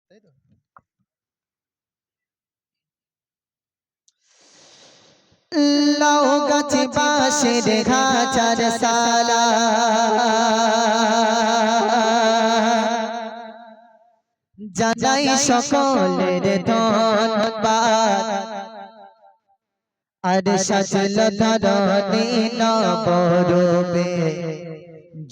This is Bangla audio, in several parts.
তাই তো। লাউ গাছে বাঁশের খাঁচার সালা, জানাই সকলের ধন্যবাদ। আর সাজল ধরণী নবরূপে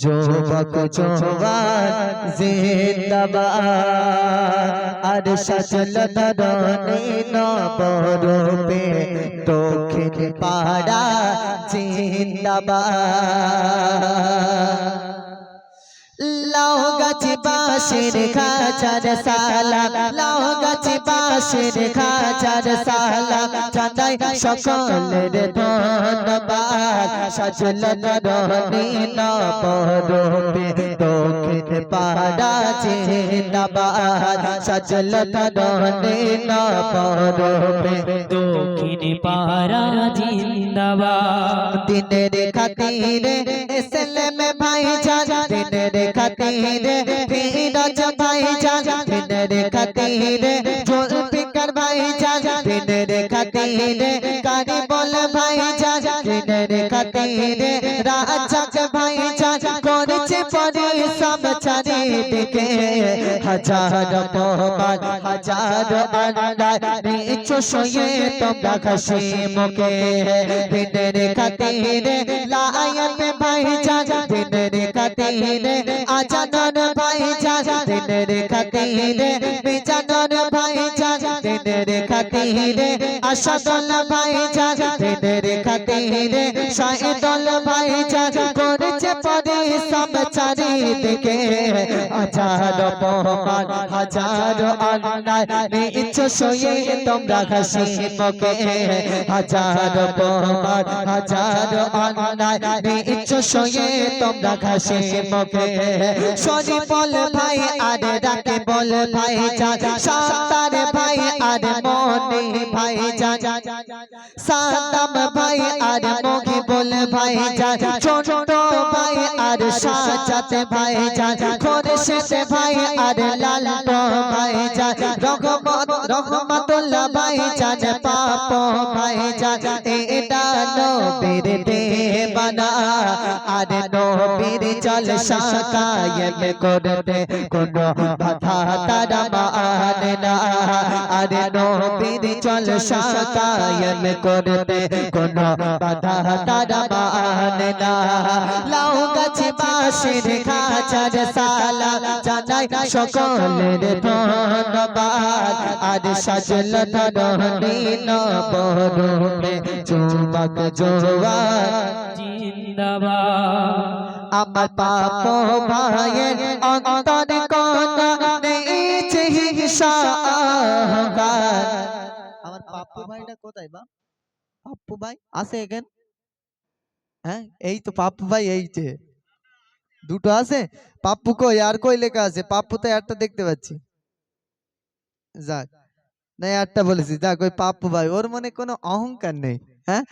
যুবক জওয়ান জিন্দাবাদ। আর সাজল ধরণী নবরূপে দক্ষিণ পাড়া জিন্দাবাদ। লাউ গাছে বাঁশের খাঁচার সালা, লাউ গাছে বাঁশের খাঁচার সালা, জানাই সকলের ধন্যবাদ। সাজল ধরণী নবরূপে দক্ষিণ পাড়া জিন্দাবাদ। সাজল ধরণী নবরূপে দক্ষিণ পাড়া জিন্দাবাদ। দিনের খাতিরে ইসলাম ভাইজান, দিনের খাতিরে ফিরোজ ভাইজান, দিনের খাতিরে জুলফিকার ভাইজান, দিনের খাতিরে কারিবুল ভাইজান, দিনের খাতিরে রাজাক ভাইজান, করেছে পরিশ্রম চারিদিকে। হাজার পবার হাজার আন্দাজ নিচু শুয়ে তোমরা হাসি মুখে। দিনের খাতিরে লায়ক ভাইজান, দিনের খাতিরে আজানর ভাইজান, দিনের খাতিরে মিজানর ভাইজান, দিনের খাতিরে আশাদুল ভাইজান, দিনের খাতিরে শাহিদুল ভাইজান, করেছে পরিশ্রম চারিদিকে। হাজার পবার হাজার আন্দাজ নিচু শুয়ে তোমরা হাসি মুখে। হাজার পবার হাজার আন্দাজ নিচু শুয়ে তোমরা হাসি মুখে। শরীফুল ভাই আর রাকিবুল ভাইজান, সাত্তার ভাই আর মনি ভাইজান, সাদ্দাম ভাই আর মুহিবুল ভাইজান, ছোট ভাই আর সাজাত ভাইজান, খোরশেদ ভাই আর লালট ভাইজান, রহমতুল্লাহ ভাইজান, পাপ ভাইজান, এটা নবীর দেবানা। আর নবীর জলসা কায়েম করতে কোনো বাধা তারা মানে না। আর নবীর জলসা কায়েম করতে কোনো বাধা তারা মানে না। লাউ গাছে বাঁশের খাঁচার সালা, জানাই সকলের ধন্যবাদ। আর সাজল ধরণী নবরূপে যুবক জওয়ান জিন্দাবাদ। আমার পাপ ভাইয়ের অন্তর কোনা নেইছে হিংসা অহংকার। আমার পাপ্পু ভাইটা কোথায় বা? পাপ্পু ভাই আছে এখানে? হ্যাঁ এই তো পাপ্পু ভাই, এই যে দুটো আছে। পাপ্পু কই আর কই লেখা আছে? পাপ্পু তো একটা দেখতে পাচ্ছি। যাক না একটা বলেছি, যাক ওই পাপ্পু ভাই, ওর মনে কোনো অহংকার নেই। হ্যাঁ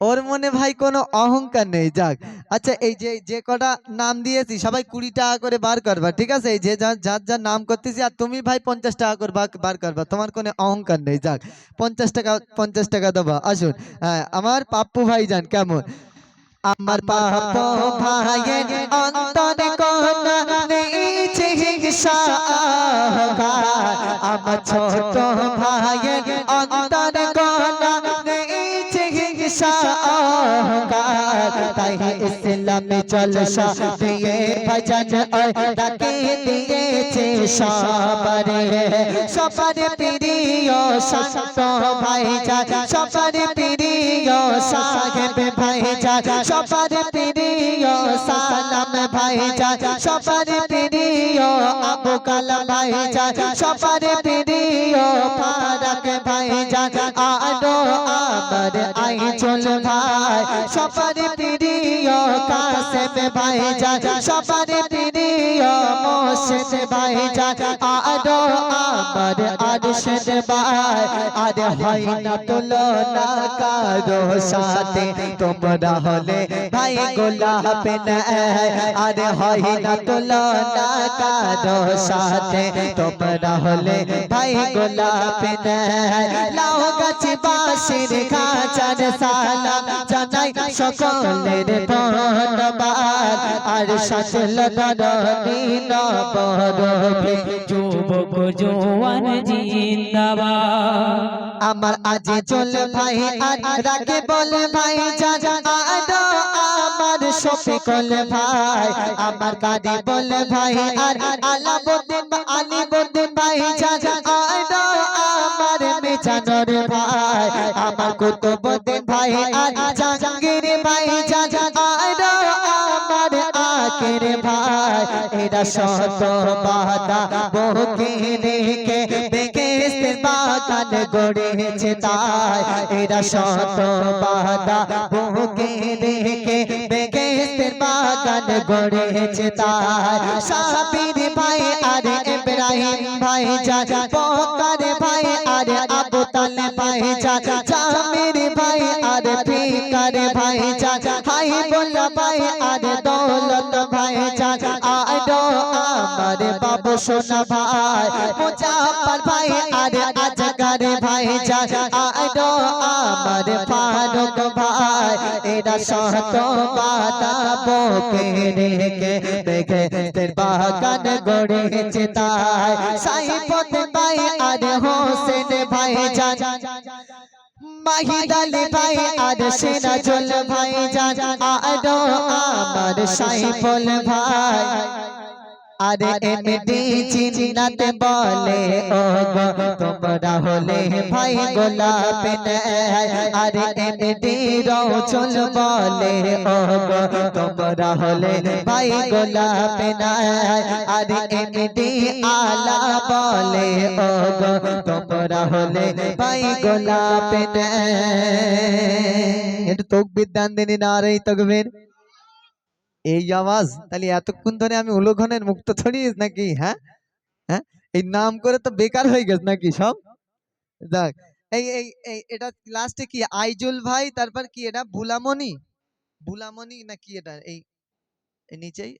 ওর মনে ভাই কোনো অহংকার নেই। যাক আচ্ছা, এই যে যে কটা নাম দিয়েছি সবাই 20 টাকা করে বার করবা, ঠিক আছে? এই যে যার যার নাম করতেছি, আর তুমি ভাই 50 টাকা করে বার করবা, তোমার কোনো অহংকার নেই। যাক 50 টাকা দেবা। আসুন হ্যাঁ আমার পাপ্পু ভাই যান কেমন? আমার পাপ্পু ভাইয়ের অন্তরে কোনা নেইছে হিংসা অহংকার। আমার ছোট ভাইয়ের অন্তরে কোনা নেইছে হিংসা অহংকার। তাই ইসলামে জলসা দিয়ে ভজন ডাকে দিয়েছে সবারে। সবার প্রিয় শান্ত ভাইজান, সবার প্রিয় সাহেব ভাইজান, সবার প্রিয় সালাম ভাইজান, সবার প্রিয় আবু কালাম ভাইজান, সবার প্রিয় ফারাক ভাইজান, আরো আমার আই চল ভাই সবার প্রিয় কাসেম ভাই জান সবার প্রিয় মোর্শেদ ভাই জান আরো আমার আরশেদ ভাই আর হয় না তুলনা কারো সাথে তোমরা হলে ভাই গোলাপ না আর হয় না তুলনা কারো সাথে তোমরা হলে ভাই গোলাপ না লাও গাছ বাঁশের খাঁচার সালাম জানাই সকলের ধন্যবাদ আর সাজল ধরণী নবরূপে যুবক জওয়ান জিন্দাবাদ আমার আজি চল ভাই আর রাগে বলে ভাই জান আদো আমার শফিকুল ভাই আমার কাদি বলে ভাই আর আলাউদ্দিন আলীবুদ্দিন ভাই জান আদো আমার মিজানুর ভাই আমার কুতুবুদ্দিন ভাই আর জাহাঙ্গীর ভাই জান আদো আমার আখির ভাই এরা শত বাধা বুকে রেখে বেহেশতের বাগান গড়েছে তাই এরা শত বাধা বুকে রেখে বেহেশতের বাগান গড়েছে তাই সাবির ভাই আর ইব্রাহিম ভাই জান বকর ভাই আর আবু তালেব ভাই জান জামির ভাই আর ফিকার ভাই জান হাইবুল্লাহ ভাই আর দৌলত ভাই জান আরো আমার বাবু সোনা ভাই মুজাফফর ভাই আর আজগর ভাই জান আরো আমার ফারুক ভাই এরা শত বাধা বুকে রেখে বেহেশতের বাগান গড়েছে তাই সাইফুদ্দিন ভাই আর হোসেন ভাই জান মাহিদ আলী ভাই আর সিরাজুল ভাই জান আরো আমার সাইফুল ভাই আরে এমডি জিন্নাতে বলে ও গো তোমরা হলে ভাই গোলাপ না আরে এমডি রৌচল বলে ও গো তোমরা হলে ভাই গোলাপ না আরে এমডি আলা বলে ও গো তোমরা হলে ভাই গোলাপ না একটু তাকবীর দান দিন নারে তাকবীর এই আওয়াজ তাহলে এতক্ষণ ধরে আমি উলুঘনের মুক্ত ছড়িয়েছ নাকি হ্যাঁ হ্যাঁ এই নাম করে তো বেকার হয়ে গেছে নাকি সব দেখ এই এই এই এটা লাস্টে কি আইজুল ভাই তারপর কি এটা বুলামণি বুলামণি না কি এটা এই এই নিচেই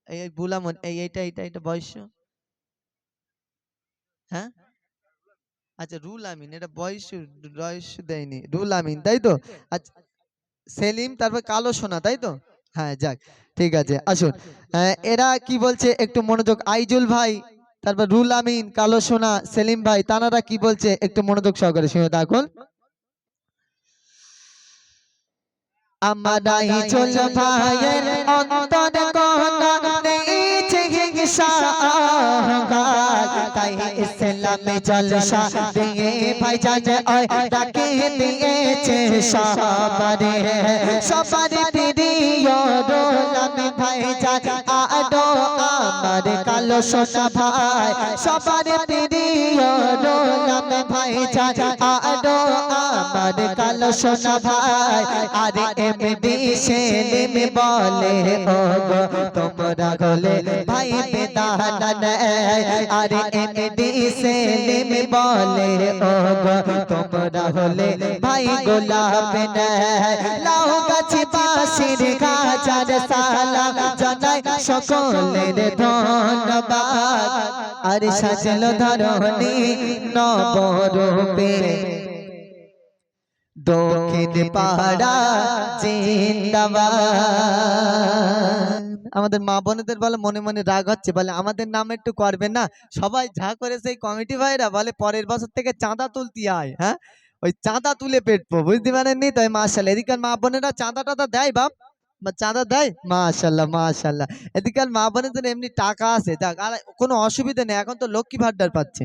এই এই বুলামণি এই এইটা বয়স হ্যাঁ আচ্ছা রুল আমিন এটা বয়স দেয়নি রুল আমিন তাই তো আচ্ছা সেলিম তারপর কালো সোনা তাই তো হ্যাঁ যাক ঠিক আছে আসুন এরা কি বলছে একটু মনোযোগ আইজুল ভাই তারপর রুল আমিন কালো সোনা সেলিম ভাই তানারা কি বলছে একটু মনোযোগ সহকারে শুনে থাকুন আমার আইজুল ভাইয়ের অন্তর কোনা নেইছে হিংসা তাই ইসলামে জলসা দিয়ে ভাই জান ওই ডাকে দিয়েছে সবারে সবারে প্রিয় রোলামে ভাই জান আদো আমার কালো সোনা ভাই সবারে প্রিয় রোলামে ভাই জান আদো আমার কালো সোনা ভাই আরে এমডি সেলিম বলে ও গো তোমরা গলে ভাই বেদানা আরে এমডি সেলিম বলে ও গো তোমরা হলে ভাই গোলাপ লাউ গাছ বাঁশের খাঁচার সালাম জানাই সকলের ধন্যবাদ আর সাজল ধরণী নবরূপে দক্ষিণ পাড়া জিন্দাবাদ আমাদের মা বোনেদের বলে মনে মনে রাগ হচ্ছে বলে আমাদের নাম একটু করবেন না সবাই যা করেছে এই কমিটি ভাইরা বলে পরের বছর থেকে চাঁদা তুলতে আয় হ্যাঁ ওই চাঁদা তুলে পেটবো বুঝতে পারেননি তাই মাশাআল্লাহ এদিকে মা বোনেরা চাঁদা টাদা দেয় বাপ বা চাঁদা দেয় মাশাআল্লাহ মাশাআল্লাহ এদিকে মা বোনেদের এমনি টাকা আছে যাক আর কোনো অসুবিধা নেই এখন তো লক্ষ্মী ভান্ডার পাচ্ছে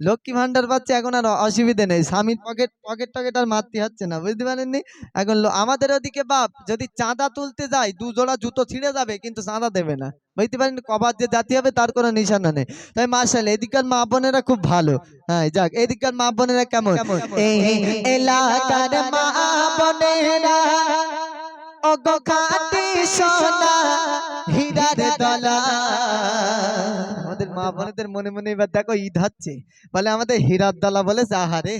লক্ষ্মী ভান্ডার পাচ্ছে, এখন আর অসুবিধে নেই, স্বামীর পকেট টকেট আর মারতে হচ্ছে না, বুঝতে পারেননি? এখন আমাদের ওদিকে বাপ যদি চাঁদা তুলতে যায় 2 জোড়া জুতো ছিঁড়ে যাবে, কিন্তু চাঁদা দেবে না, বুঝতে পারেন? কবার যে জাতি হবে তার কোনো নিশানা নেই। তাই মাশাআল্লাহ এদিককার মা বোনেরা খুব ভালো। হ্যাঁ যাক, এদিককার মা বোনেরা কেমন? এই এলাকার মা বোনেরা ওগো খাঁটি সোনা হীরার দলা। আমাদের মা বোনেদের মনে মনে এবার দেখো ঈদ হচ্ছে, বলে আমাদের হীরার দলা, বলে আহারে,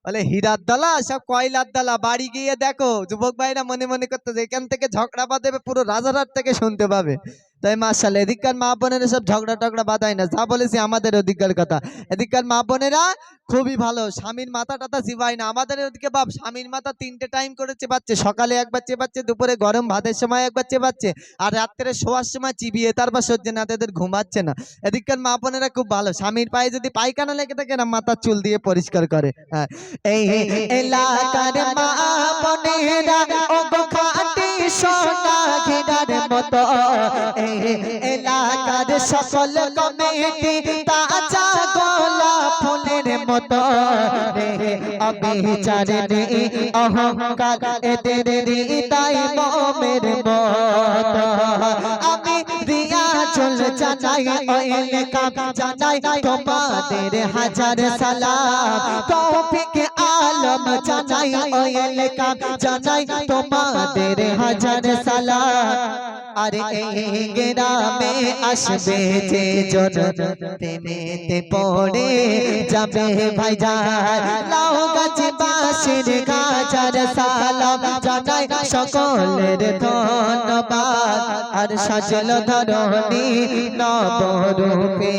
বলে হীরার দলা সব কয়লার দলা। বাড়ি গিয়ে দেখো যুবক ভাইরা মনে মনে করতেছে এখান থেকে ঝগড়া বাঁধবে, পুরো রাজারহাট থেকে শুনতে পাবে। তাই মাশাআল্লাহ এদিককার মা বোনেরা সব ঝগড়া টগড়া বাঁধায় না, যা বলেছি আমাদের ওদিককার কথা। এদিককার মা বোনেরা খুবই ভালো, স্বামীর মাথা টাথা চিবায় না। আমাদের ওদিকে বাপ স্বামীর মাথা 3টে টাইম করে চেবাচ্ছে, সকালে একবার চেবাচ্ছে, দুপুরে গরম ভাতের সময় একবার চেবাচ্ছে, আর রাত্রে শোয়ার সময় চিবিয়ে তারপর সহ্য না তাদের ঘুমাচ্ছে না। এদিককার মা বোনেরা খুব ভালো, স্বামীর পায়ে যদি পায়খানা লেগে থাকে না মাথার চুল দিয়ে পরিষ্কার করে। হ্যাঁ, এই এলাকার মা বোনেরা ওগো খাঁটি সোনা হীরার মতো, এই এলাকার সকল কমিটি তাজা গোলাপ ফুলের মতো। অবিচারে অহংকার এদের হৃদয় মোমের মতো। আমি দিয়া চল জানাই ওয়েলকাম জানাই তোমাদের হাজার সালাম। তৌফিক আলম জানাই ওয়েলকাম জানাই তোমাদের হাজার সালাম। আরে এই গ্রামে আসবে যে জন প্রেমেতে পড়ে যাবে ভাইজান। লাউ গাছ বাঁশের গাজার সালাম জানাই সকলের ধন্যবাদ। আর সাজলো ধরণী নবরূপে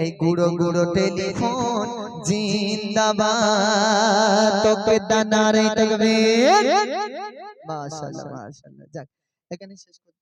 এই গুঁড়ো গুঁড়ো টেলিফোন জিন্দাবাদ। তোকে দানারে তকবীর। মাশাআল্লাহ মাশাআল্লাহ। যাক এখানে শেষ করছি।